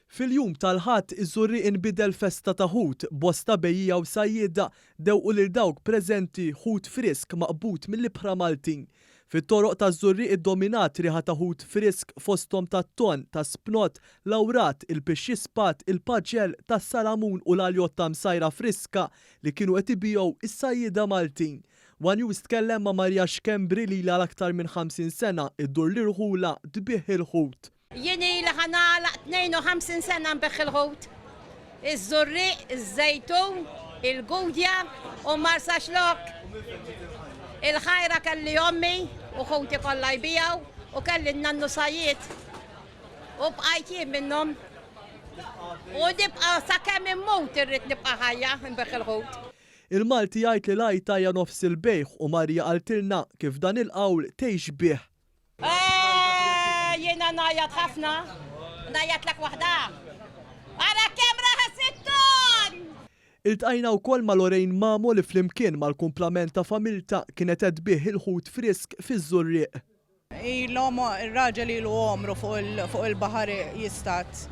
Fil-jum tal-ħadd iż-Żurriq inbidel festa ta' ħut, bosta bejjija u sajjieda dewqu lil dawk preżenti ħut frisk maqbut mill-ibħra Maltin. Fit-toroq taż-Żurriq iddominat riħa ta' ħut frisk fosthom tat-ton, tas-spnot, l-awrat, il-pixxi spat, il-paġġel, tas-salamun u l-aljot ta' msajra friska li kienu qed ibigħu is-sajjieda Maltin. One News tkellem ma' Marja Xkembri li ilha aktar minn 50 sena iddur l-irħula tbieħ il-ħut. Jieni li ħanala 52 sena nbeħħ il-ħut. Iż-Żurriq, iż-żejtun, il-gudja u marsa xlok. Il-ħajra kelli ommi u ħuti kollha jbijaw u kelli n-nannu sajjiet. U bqajt jien minnhom. U nibqa' sakemm immut irrid nibqa' ħajja nbeħħ il-ħut. Il-Malti jgħid li lajta hija nofs il-bejħ u Marja qaltilna kif dan il-qawl tgħix bih. Jiena najjat ħafna, najjat lek waħda. Ara kemm raħa 6 ton! Iltqajna wkoll ma' Lorraine Mamo li flimkien mal-kumplament ta' familta kienet qed tbieħ il-ħut frisk fiż-Żurriq. Il-om ir-raġel ilu għomru fuq il-baħar jistat.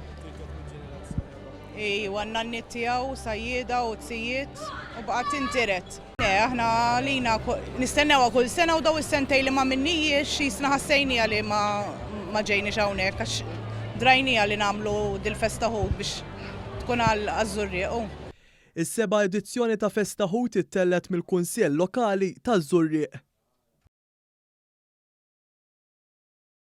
Għanna tiegħu sajjieda u tzijiet u baqgħet tintiret. Aħna lina nistennewha kull sena u daw is-sentej li ma minnijiex jisna ħassejnija li ma ġejniex hawnhekk għax drajnija li nagħmlu dil-festa ħut biex tkun għaż-Żurriq. Is-seba' edizzjoni ta' Festa Ħut ittellet mill-Kunsill Lokali taż-Żurriq.